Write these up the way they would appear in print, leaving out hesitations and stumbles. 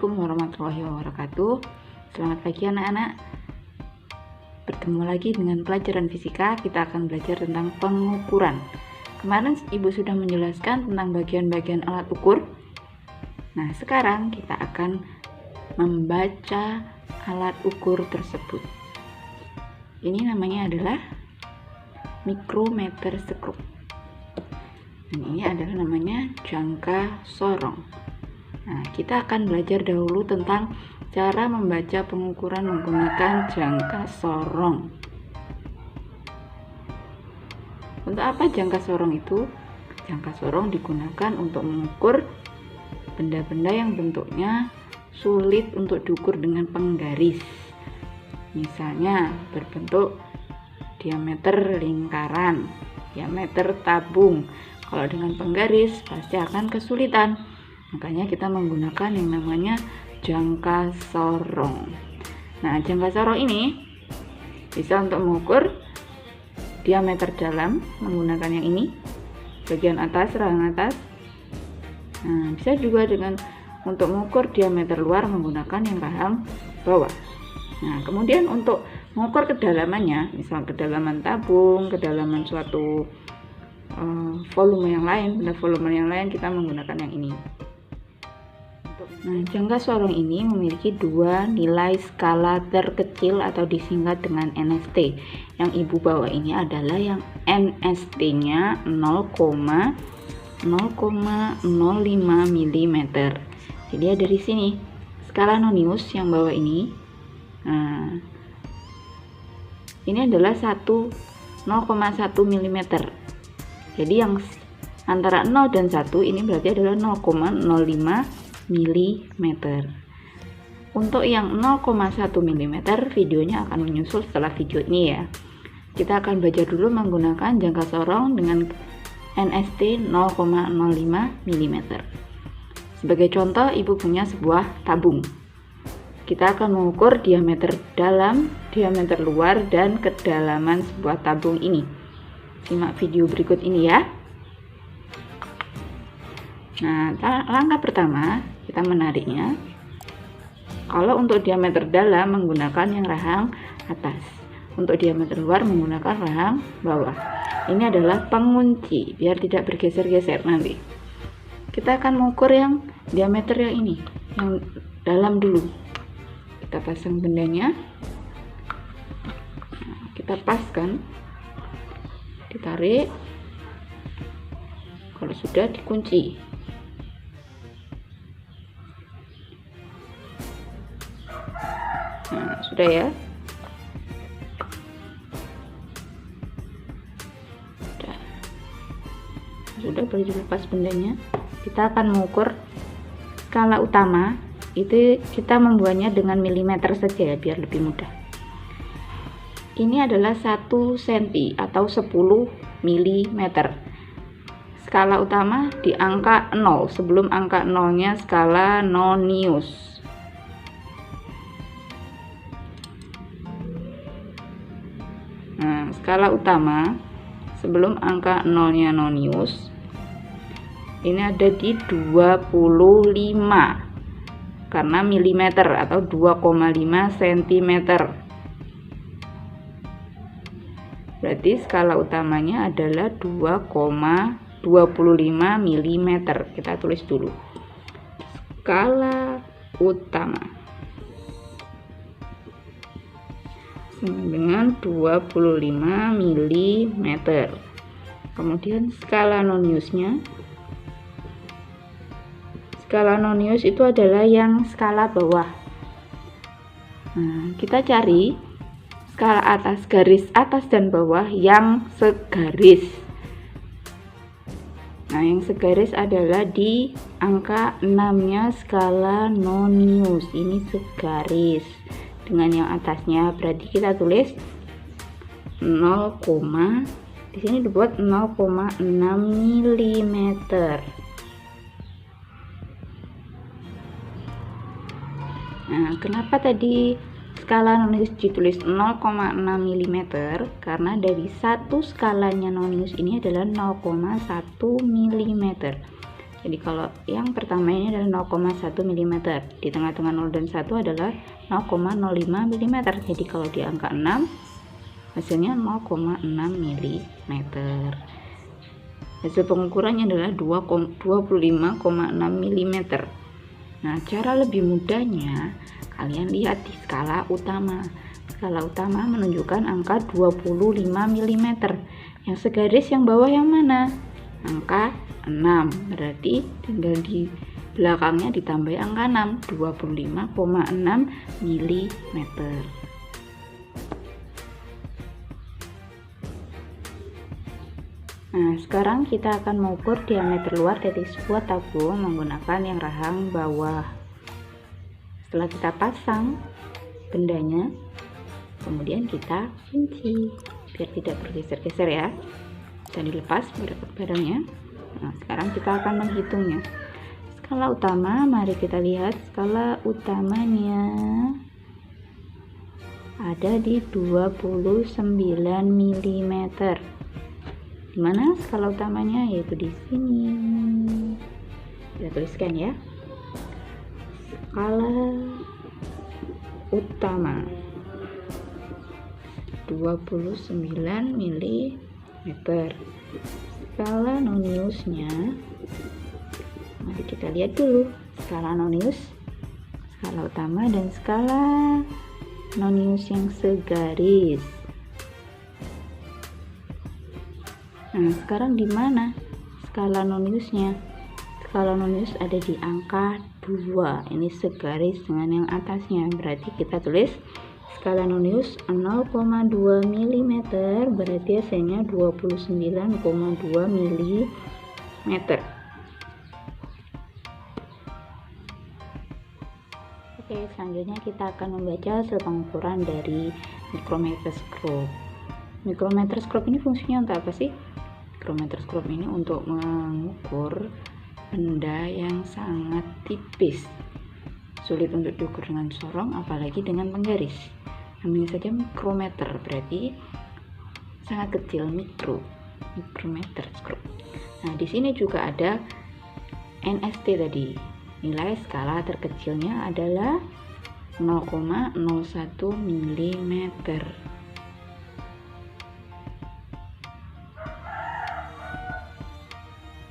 Assalamualaikum warahmatullahi wabarakatuh. Selamat pagi anak-anak. Bertemu lagi dengan pelajaran fisika. Kita akan belajar tentang pengukuran. Kemarin Ibu sudah menjelaskan tentang bagian-bagian alat ukur. Nah, sekarang kita akan membaca alat ukur tersebut. Ini namanya adalah mikrometer skop. Dan ini adalah namanya jangka sorong. Nah, kita akan belajar dahulu tentang cara membaca pengukuran menggunakan jangka sorong. Untuk apa jangka sorong itu? Jangka sorong digunakan untuk mengukur benda-benda yang bentuknya sulit untuk diukur dengan penggaris. Misalnya berbentuk diameter lingkaran, diameter tabung. Kalau dengan penggaris pasti akan kesulitan. Makanya kita menggunakan yang namanya jangka sorong. Nah, jangka sorong ini bisa untuk mengukur diameter dalam menggunakan yang ini, bagian atas, rahang atas. Nah, bisa juga dengan untuk mengukur diameter luar menggunakan yang rahang bawah. Nah, kemudian untuk mengukur kedalamannya, misal kedalaman tabung, kedalaman suatu volume yang lain, benda volume yang lain, kita menggunakan yang ini. Nah, jangka sorong ini memiliki dua nilai skala terkecil atau disingkat dengan NST. Yang Ibu bawa ini adalah yang NST-nya 0,05 mm. Jadi ya dari sini skala nonius yang bawa ini. Nah, ini adalah 0,1 mm. Jadi yang antara 0 dan 1 ini berarti adalah 0,05 mm. Untuk yang 0,1 mm videonya akan menyusul setelah video ini ya. Kita akan baca dulu menggunakan jangka sorong dengan NST 0,05 mm. Sebagai contoh, Ibu punya sebuah tabung. Kita akan mengukur diameter dalam, diameter luar, dan kedalaman sebuah tabung ini. Simak video berikut ini ya. Nah, langkah pertama kita menariknya. Kalau untuk diameter dalam menggunakan yang rahang atas, untuk diameter luar menggunakan rahang bawah. Ini adalah pengunci biar tidak bergeser-geser nanti. Kita akan mengukur yang diameter yang ini, yang dalam dulu. Kita pasang bendanya. Nah, kita paskan, ditarik. Kalau sudah dikunci. Nah, sudah ya. Sudah boleh dilepas bendanya. Kita akan mengukur skala utama. Itu kita membuatnya dengan milimeter saja ya, biar lebih mudah. Ini adalah 1 cm atau 10 mm. Skala utama di angka 0. Sebelum angka 0-nya skala nonius. Nah, skala utama sebelum angka 0-nya nonius ini ada di 25 karena milimeter atau 2,5 cm. Berarti skala utamanya adalah 2,25 mm. Kita tulis dulu skala utama dengan 25 mm. Kemudian skala noniusnya, skala nonius itu adalah yang skala bawah. Nah, kita cari skala atas, garis atas dan bawah yang segaris. Nah, yang segaris adalah di angka 6-nya skala nonius. Ini segaris dengan yang atasnya, berarti kita tulis 0, di sini dibuat 0,6 mm. Nah, kenapa tadi skala nonius ditulis 0,6 mm? Karena dari satu skalanya nonius ini adalah 0,1 mm. Jadi kalau yang pertama ini adalah 0,1 mm, di tengah-tengah 0 dan 1 adalah 0,05 mm. Jadi kalau di angka 6 hasilnya 0,6 mm. Hasil pengukurannya adalah 25,6 mm. Nah, cara lebih mudahnya kalian lihat di skala utama. Skala utama menunjukkan angka 25 mm. Yang segaris yang bawah yang mana? Angka 6. Berarti tinggal di belakangnya ditambah angka 6, 25,6 mm. Nah, sekarang kita akan mengukur diameter luar dari sebuah tabung menggunakan yang rahang bawah. Setelah kita pasang bendanya, kemudian kita kunci biar tidak bergeser-geser ya, dan dilepas barangnya. Nah, sekarang kita akan menghitungnya. Skala utama, mari kita lihat skala utamanya ada di 29 mm. Di mana skala utamanya? Yaitu di sini. Kita tuliskan ya. Skala utama 29 mm. Skala noniusnya, mari kita lihat dulu skala nonius, skala utama dan skala nonius yang segaris. Nah, sekarang di mana skala noniusnya? Skala nonius ada di angka 2. Ini segaris dengan yang atasnya. Berarti kita tulis skala nonius 0,2 mm, berarti hasilnya 29,2 mm. Oke, selanjutnya kita akan membaca hasil pengukuran dari mikrometerskop. Mikrometerskop ini fungsinya untuk apa sih? Mikrometerskop ini untuk mengukur benda yang sangat tipis, sulit untuk diukur dengan sorong, apalagi dengan penggaris. Namanya saja mikrometer, berarti sangat kecil, mikrometerskop. Nah, di sini juga ada NST tadi. Nilai skala terkecilnya adalah 0,01 mm.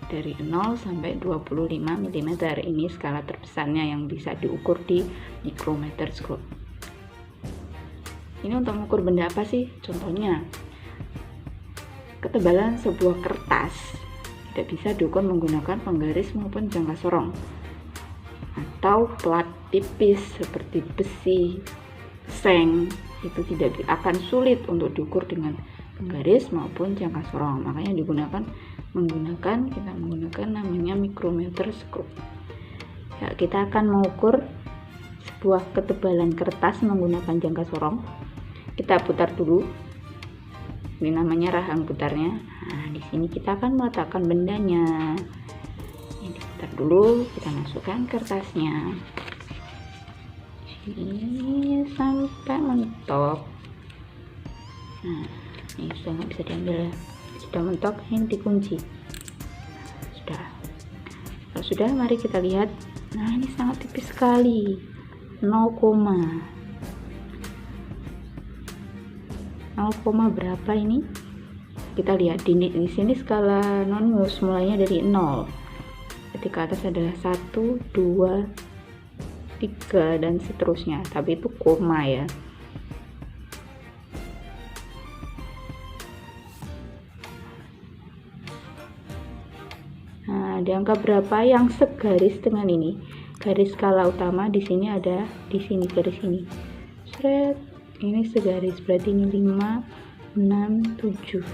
Dari 0 sampai 25 mm. Ini skala terbesarnya yang bisa diukur di mikrometerskop. Ini untuk mengukur benda apa sih? Contohnya, ketebalan sebuah kertas tidak bisa diukur menggunakan penggaris maupun jangka sorong, atau plat tipis seperti besi, seng, itu tidak akan sulit untuk diukur dengan penggaris maupun jangka sorong. Makanya kita menggunakan namanya mikrometerskop. Ya, kita akan mengukur sebuah ketebalan kertas menggunakan jangka sorong. Kita putar dulu. Ini namanya rahang putarnya. Nah, di sini kita akan meletakkan bendanya. Ini putar dulu, kita masukkan kertasnya. Ini sampai mentok. Nah, ini sudah nggak bisa diambil ya. Sudah mentok, ini dikunci. Sudah. Kalau sudah, mari kita lihat. Nah, ini sangat tipis sekali. 0, berapa ini? Kita lihat di sini skala nonius mulainya dari 0. Ketika atas adalah 1, 2, 3 dan seterusnya. Tapi itu koma ya. Nah, di angka berapa yang segaris dengan ini? Garis skala utama di sini ada di sini, garis ini. Seret, ini segaris, berarti ini 5, 6, 7.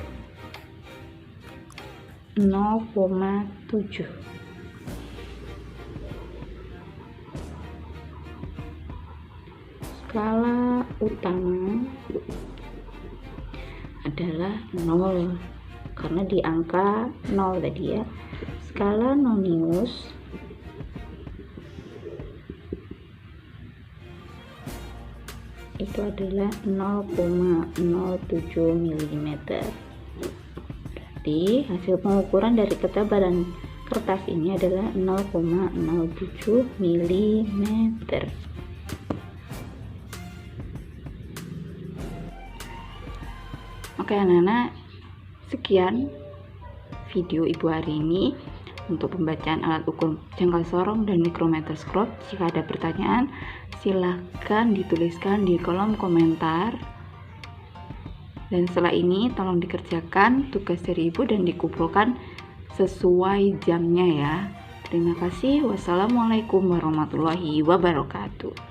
0,7. Skala utama adalah 0 karena di angka 0 tadi ya. Skala nonius itu adalah 0,07 mm. Berarti hasil pengukuran dari ketebalan kertas ini adalah 0,07 mm. Oke anak-anak, sekian video ibu hari ini untuk pembacaan alat ukur jangka sorong dan mikrometerskop. Jika ada pertanyaan, silahkan dituliskan di kolom komentar. Dan setelah ini tolong dikerjakan tugas dari ibu dan dikumpulkan sesuai jamnya ya. Terima kasih. Wassalamualaikum warahmatullahi wabarakatuh.